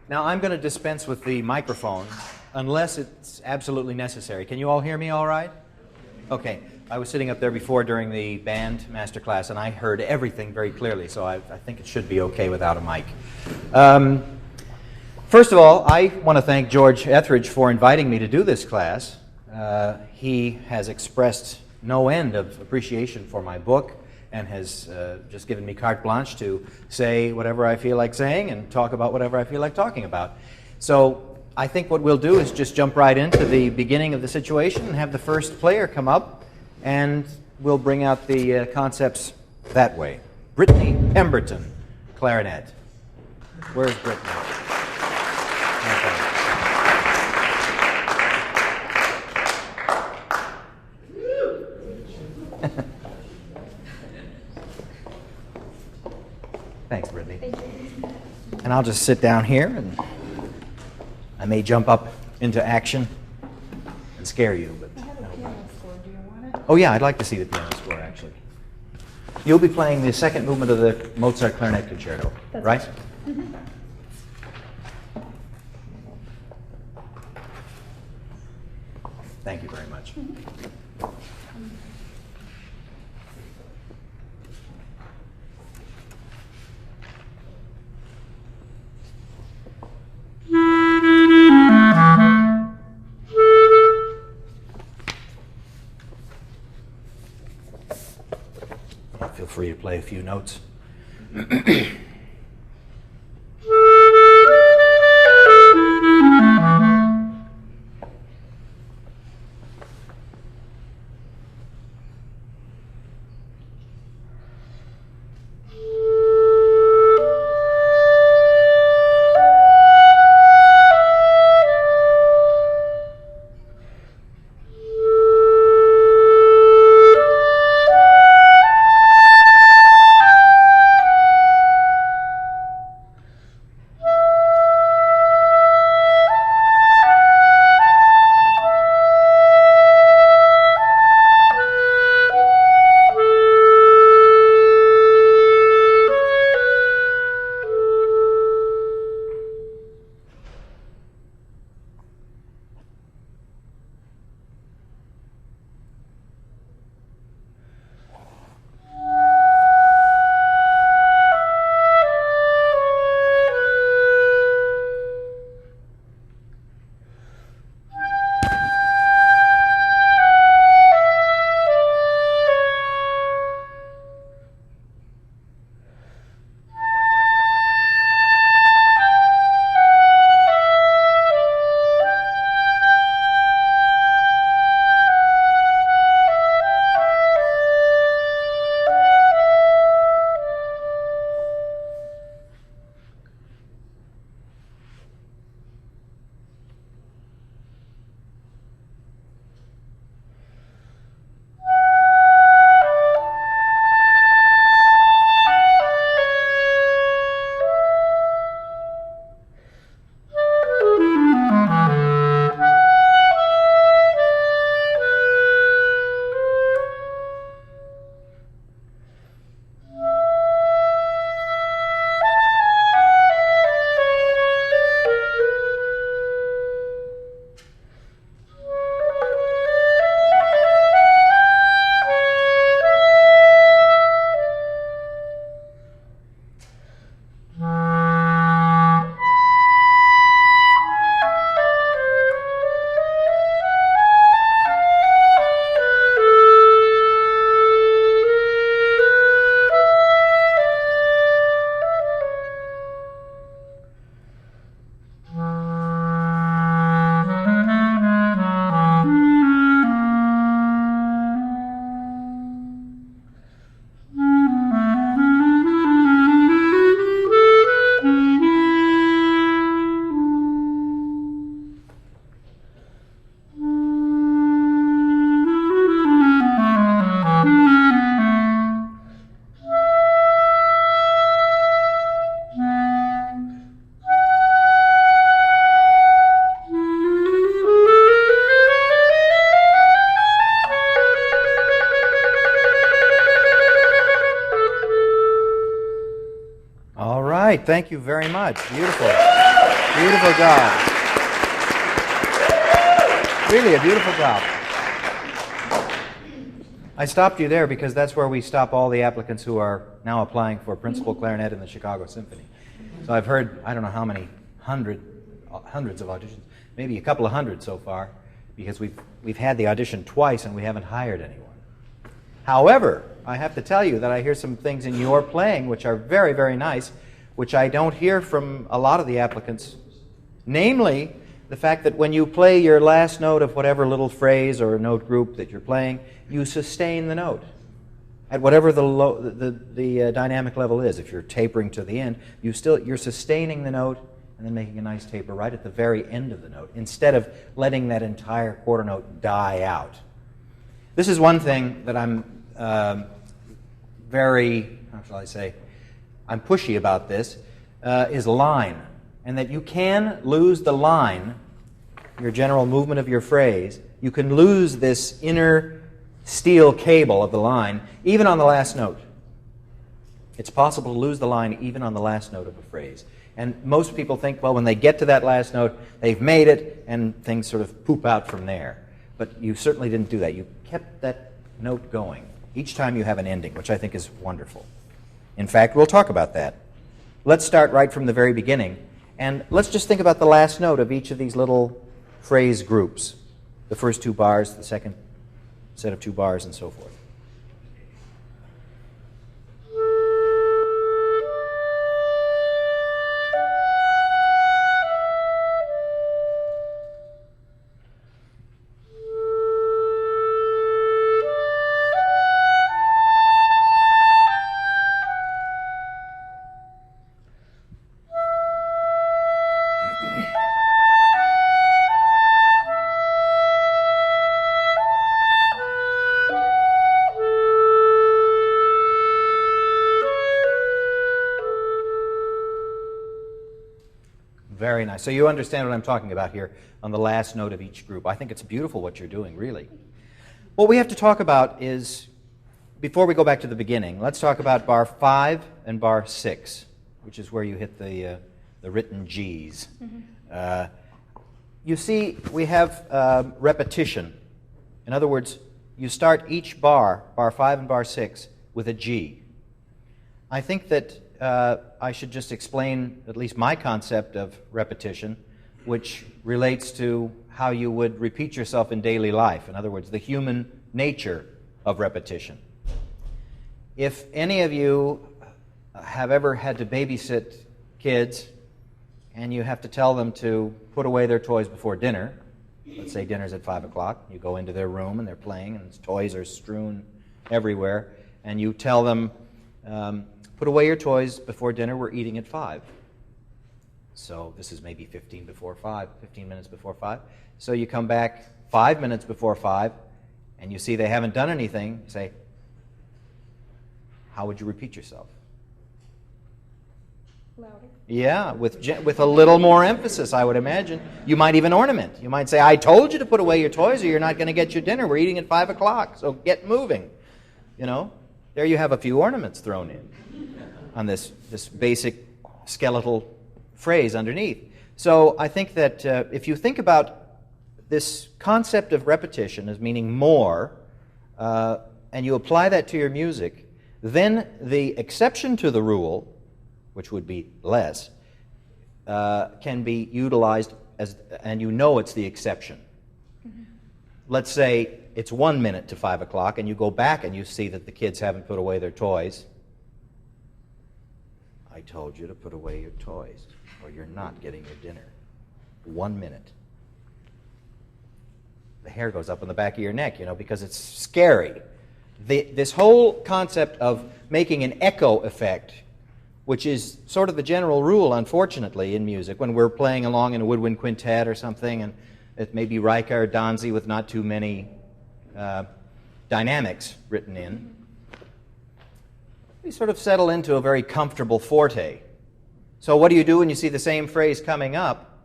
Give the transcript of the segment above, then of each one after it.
Now I'm going to dispense with the microphone unless it's absolutely necessary. Can you all hear me all right? Okay. I was sitting up there before during the band Masterclass, and I heard everything very clearly, so I think it should be okay without a mic. First of all, I want to thank George Etheridge for inviting me to do this class. He has expressed no end of appreciation for my book and has just given me carte blanche to say whatever I feel like saying and talk about whatever I feel like talking about. So I think what we'll do is just jump right into the beginning of the situation and have the first player come up, and we'll bring out the concepts that way. Brittany Pemberton, clarinet. Where's Brittany? Okay. Thanks, Brittany. Thank you. And I'll just sit down here, and I may jump up into action and scare you, but. I have a piano score. Do you want it? Oh yeah, I'd like to see the piano score, actually. You'll be playing the second movement of the Mozart Clarinet Concerto, That's right? Mm-hmm. Thank you very much. Feel free to play a few notes. right, thank you very much. Beautiful. Beautiful job. Really a beautiful job. I stopped you there because that's where we stop all the applicants who are now applying for principal clarinet in the Chicago Symphony. So I've heard, I don't know how many, hundreds of auditions, maybe a couple of hundred so far, because we've had the audition twice and we haven't hired anyone. However, I have to tell you that I hear some things in your playing which are very, very nice, which I don't hear from a lot of the applicants. Namely, the fact that when you play your last note of whatever little phrase or note group that you're playing, you sustain the note at whatever the dynamic level is. If you're tapering to the end, you're sustaining the note and then making a nice taper right at the very end of the note, instead of letting that entire quarter note die out. This is one thing that I'm very, how shall I say, I'm pushy about this, is line. And that you can lose the line, your general movement of your phrase. You can lose this inner steel cable of the line, even on the last note. It's possible to lose the line even on the last note of a phrase. And most people think, well, when they get to that last note, they've made it, and things sort of poop out from there. But you certainly didn't do that. You kept that note going each time you have an ending, which I think is wonderful. In fact, we'll talk about that. Let's start right from the very beginning. And let's just think about the last note of each of these little phrase groups. The first two bars, the second set of two bars, and so forth. Very nice. So you understand what I'm talking about here on the last note of each group. I think it's beautiful what you're doing, really. What we have to talk about is, before we go back to the beginning, let's talk about bar 5 and bar 6, which is where you hit the written Gs. Mm-hmm. You see, we have repetition. In other words, you start each bar 5 and bar 6, with a G. I think that I should just explain at least my concept of repetition, which relates to how you would repeat yourself in daily life. In other words, the human nature of repetition. If any of you have ever had to babysit kids and you have to tell them to put away their toys before dinner, let's say dinner's at 5 o'clock, you go into their room and they're playing and toys are strewn everywhere, and you tell them, put away your toys before dinner, we're eating at 5. So this is maybe 15 minutes before 5. So you come back 5 minutes before 5, and you see they haven't done anything. You say, how would you repeat yourself? Louder. Yeah, with a little more emphasis, I would imagine. You might even ornament. You might say, I told you to put away your toys or you're not going to get your dinner. We're eating at 5 o'clock, so get moving. You know, there you have a few ornaments thrown in on this basic skeletal phrase underneath. So I think that if you think about this concept of repetition as meaning more, and you apply that to your music, then the exception to the rule, which would be less, can be utilized as, and you know it's the exception. Mm-hmm. Let's say it's 1 minute to 5 o'clock, and you go back and you see that the kids haven't put away their toys. I told you to put away your toys, or you're not getting your dinner. 1 minute. The hair goes up on the back of your neck, you know, because it's scary. This whole concept of making an echo effect, which is sort of the general rule, unfortunately, in music, when we're playing along in a woodwind quintet or something, and it may be Reika or Danzi with not too many dynamics written in, we sort of settle into a very comfortable forte. So what do you do when you see the same phrase coming up?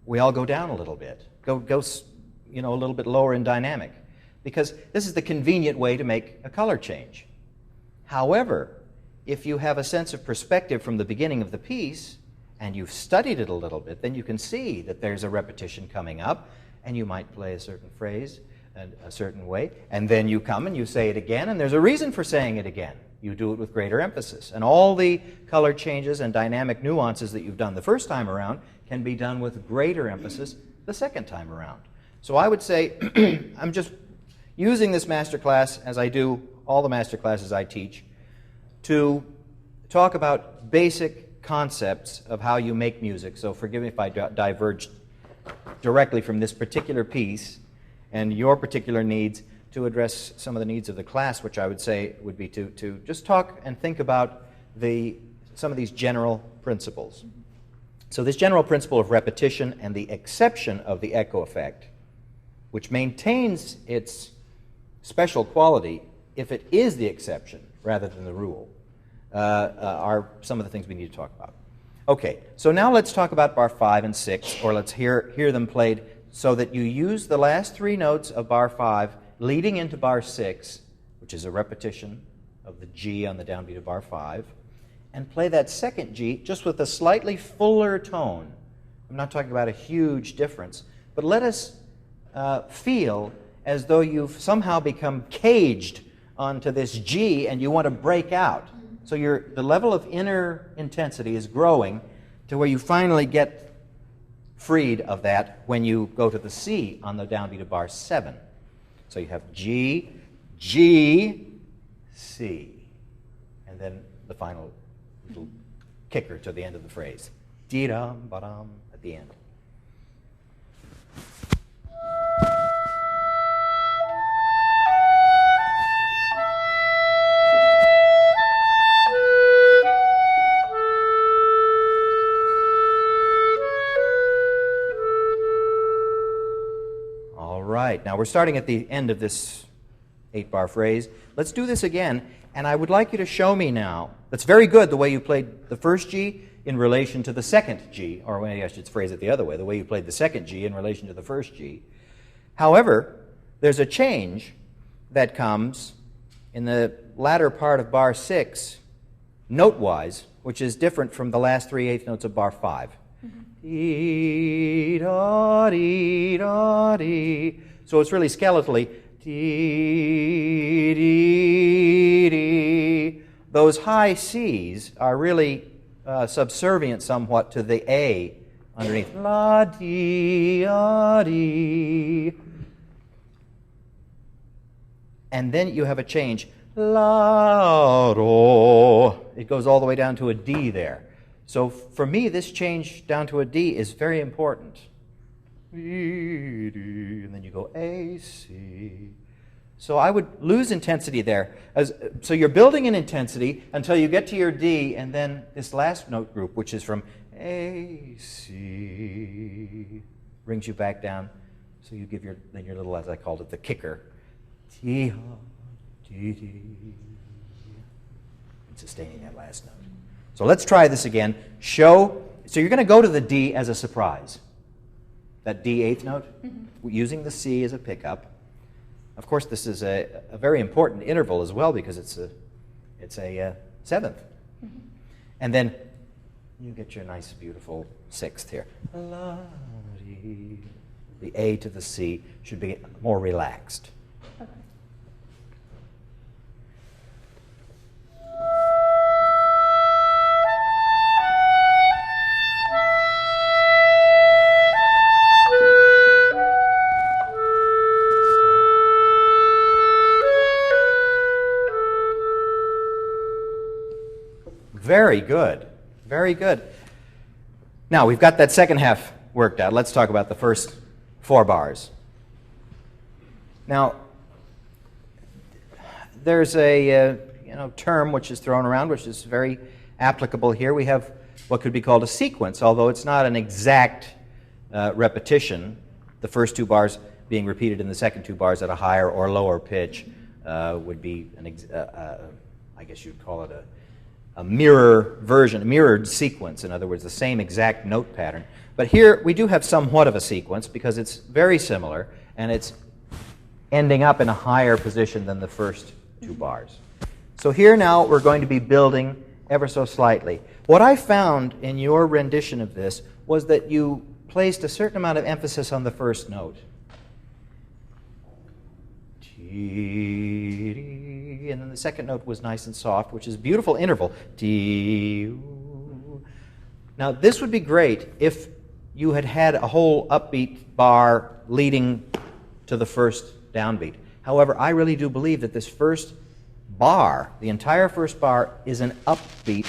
We all go down a little bit, go you know, a little bit lower in dynamic, because this is the convenient way to make a color change. However, if you have a sense of perspective from the beginning of the piece, and you've studied it a little bit, then you can see that there's a repetition coming up, and you might play a certain phrase a certain way, and then you come and you say it again, and there's a reason for saying it again. You do it with greater emphasis. And all the color changes and dynamic nuances that you've done the first time around can be done with greater emphasis the second time around. So I would say I'm just using this masterclass, as I do all the masterclasses I teach, to talk about basic concepts of how you make music. So forgive me if I diverged directly from this particular piece and your particular needs to address some of the needs of the class, which I would say would be to just talk and think about some of these general principles. So this general principle of repetition and the exception of the echo effect, which maintains its special quality if it is the exception rather than the rule, are some of the things we need to talk about. Okay, so now let's talk about bar 5 and 6, or let's hear them played so that you use the last 3 notes of bar 5 leading into bar 6, which is a repetition of the G on the downbeat of bar 5, and play that second G just with a slightly fuller tone. I'm not talking about a huge difference, but let us feel as though you've somehow become caged onto this G and you want to break out. So the level of inner intensity is growing to where you finally get freed of that when you go to the C on the downbeat of bar 7. So you have G, G, C, and then the final little kicker to the end of the phrase. Dee-dum, ba-dum, at the end. Right. Now we're starting at the end of this 8-bar phrase. Let's do this again, and I would like you to show me now. That's very good, the way you played the first G in relation to the second G, or maybe I should phrase it the other way, the way you played the second G in relation to the first G. However, there's a change that comes in the latter part of bar 6, note-wise, which is different from the last 3 eighth notes of bar 5. Dee, da, dee, da, dee. So it's really skeletally. Dee, dee, dee. Those high C's are really subservient somewhat to the A underneath. La, dee, ah, dee. And then you have a change. La, do. It goes all the way down to a D there. So for me, this change down to a D is very important. And then you go A, C. So I would lose intensity there. So you're building an intensity until you get to your D, and then this last note group, which is from A, C, brings you back down. So you give your little, as I called it, the kicker. T, D, D. And sustaining that last note. So let's try this again. So you're going to go to the D as a surprise. That D eighth note, using the C as a pickup. Of course, this is a very important interval as well because it's a seventh. And then you get your nice, beautiful sixth here. The A to the C should be more relaxed. Very good. Very good. Now, we've got that second half worked out. Let's talk about the first 4 bars. Now, there's a term which is thrown around, which is very applicable here. We have what could be called a sequence, although it's not an exact repetition. The first 2 bars being repeated in the second 2 bars at a higher or lower pitch would be, I guess you'd call it a mirror version, a mirrored sequence, in other words, the same exact note pattern. But here we do have somewhat of a sequence because it's very similar and it's ending up in a higher position than the first 2 bars. So here now we're going to be building ever so slightly. What I found in your rendition of this was that you placed a certain amount of emphasis on the first note. And then the second note was nice and soft, which is a beautiful interval. Now, this would be great if you had had a whole upbeat bar leading to the first downbeat. However, I really do believe that this first bar, the entire first bar, is an upbeat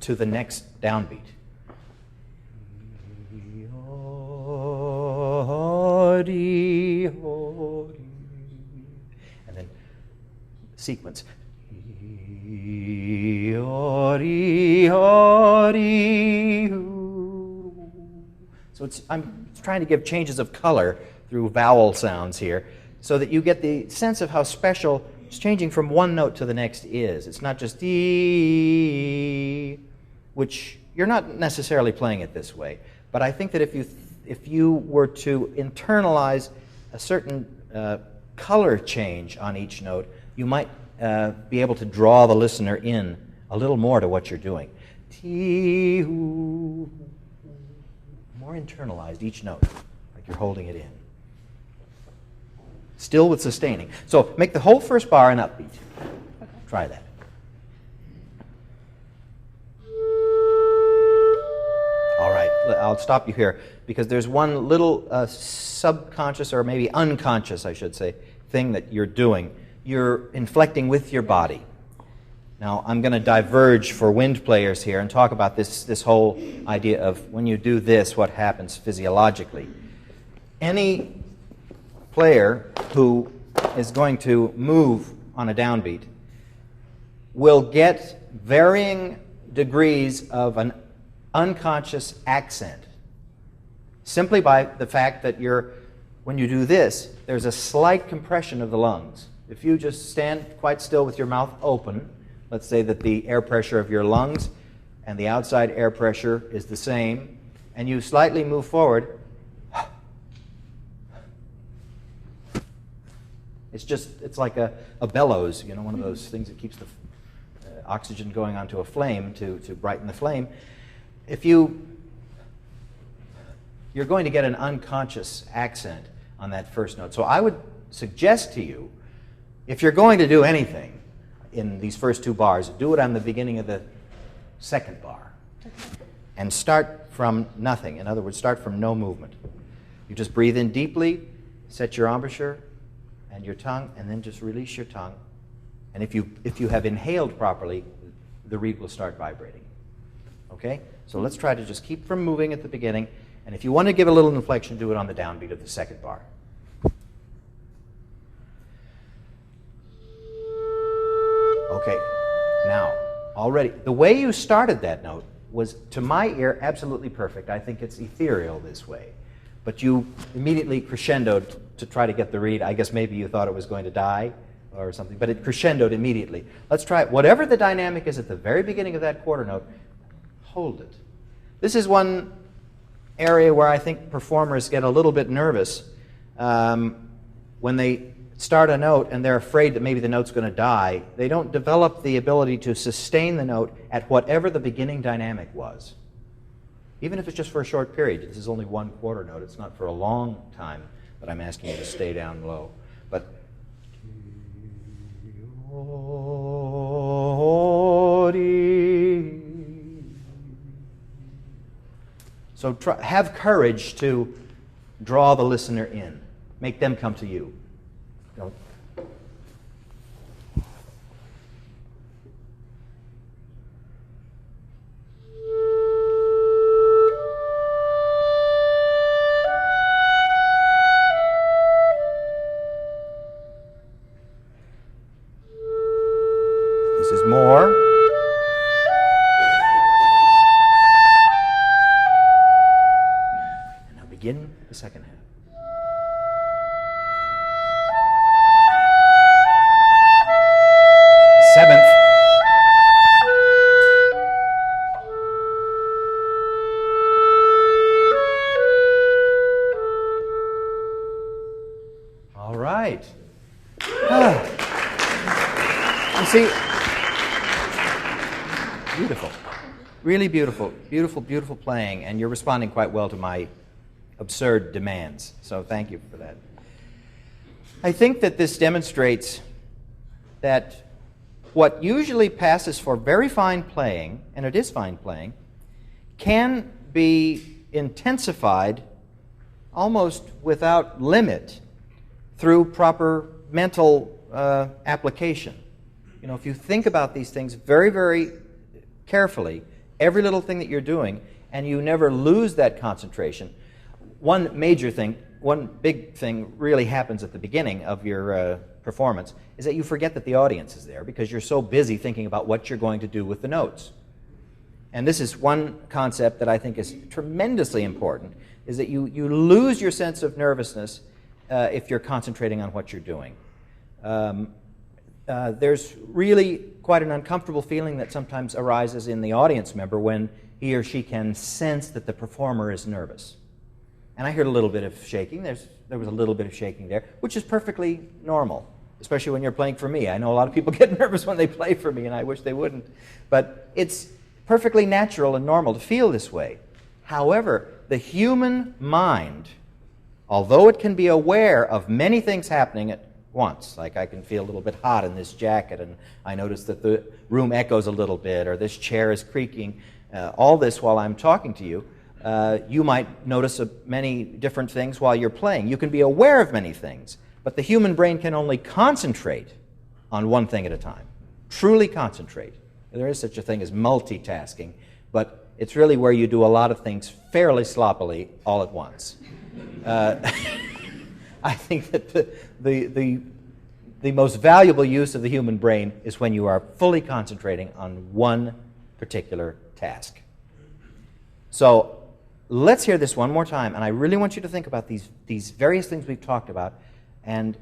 to the next downbeat. And then sequence. So I'm trying to give changes of color through vowel sounds here so that you get the sense of how special just changing from one note to the next is. It's not just D, which you're not necessarily playing it this way. But I think that if you were to internalize a certain color change on each note, you might be able to draw the listener in a little more to what you're doing. More internalized each note, like you're holding it in. Still with sustaining. So make the whole first bar an upbeat. Okay. Try that. All right, I'll stop you here because there's one little subconscious, or maybe unconscious, I should say, thing that you're doing. You're inflecting with your body. Now, I'm going to diverge for wind players here and talk about this whole idea of when you do this, what happens physiologically. Any player who is going to move on a downbeat will get varying degrees of an unconscious accent simply by the fact that when you do this, there's a slight compression of the lungs. If you just stand quite still with your mouth open, let's say that the air pressure of your lungs and the outside air pressure is the same, and you slightly move forward, it's like a bellows, one of those things that keeps the oxygen going onto a flame to brighten the flame. You're going to get an unconscious accent on that first note. So I would suggest to you, if you're going to do anything in these first two bars, do it on the beginning of the second bar. And start from nothing. In other words, start from no movement. You just breathe in deeply, set your embouchure and your tongue, and then just release your tongue. And if you have inhaled properly, the reed will start vibrating. Okay? So let's try to just keep from moving at the beginning. And if you want to give a little inflection, do it on the downbeat of the second bar. Okay, now, already, the way you started that note was, to my ear, absolutely perfect. I think it's ethereal this way. But you immediately crescendoed to try to get the reed. I guess maybe you thought it was going to die or something, but it crescendoed immediately. Let's try it. Whatever the dynamic is at the very beginning of that quarter note, hold it. This is one area where I think performers get a little bit nervous when they start a note and they're afraid that maybe the note's going to die. They don't develop the ability to sustain the note at whatever the beginning dynamic was. Even if it's just for a short period. This is only one quarter note. It's not for a long time that I'm asking you to stay down low. But so have courage to draw the listener in. Make them come to you. Don't. This is more. And now begin the second half. Seventh. All right. You see, Beautiful. Really beautiful. Beautiful, beautiful playing, and you're responding quite well to my absurd demands. So thank you for that. I think that this demonstrates that what usually passes for very fine playing, and it is fine playing, can be intensified almost without limit through proper mental application. You know, if you think about these things very, very carefully, every little thing that you're doing, and you never lose that concentration, one big thing really happens at the beginning of your performance is that you forget that the audience is there because you're so busy thinking about what you're going to do with the notes. And this is one concept that I think is tremendously important, is that you lose your sense of nervousness if you're concentrating on what you're doing. There's really quite an uncomfortable feeling that sometimes arises in the audience member when he or she can sense that the performer is nervous. And I heard a little bit of shaking. There was a little bit of shaking there, which is perfectly normal, especially when you're playing for me. I know a lot of people get nervous when they play for me, and I wish they wouldn't. But it's perfectly natural and normal to feel this way. However, the human mind, although it can be aware of many things happening at once, like I can feel a little bit hot in this jacket, and I notice that the room echoes a little bit, or this chair is creaking, all this while I'm talking to you, you might notice many different things while you're playing. You can be aware of many things, but the human brain can only concentrate on one thing at a time, truly concentrate. There is such a thing as multitasking, but it's really where you do a lot of things fairly sloppily all at once. I think that the most valuable use of the human brain is when you are fully concentrating on one particular task. So let's hear this one more time, and I really want you to think about these various things we've talked about and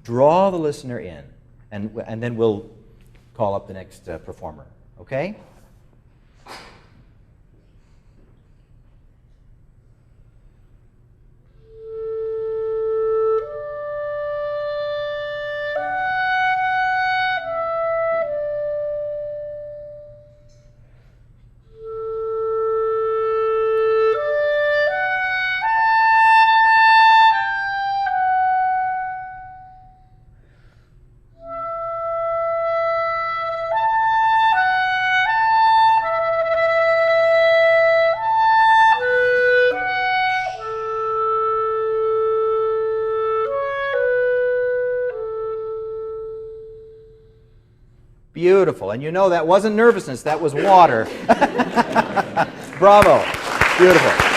draw the listener in, and then we'll call up the next performer. Okay? Beautiful. And you know that wasn't nervousness, that was water. Bravo. Beautiful.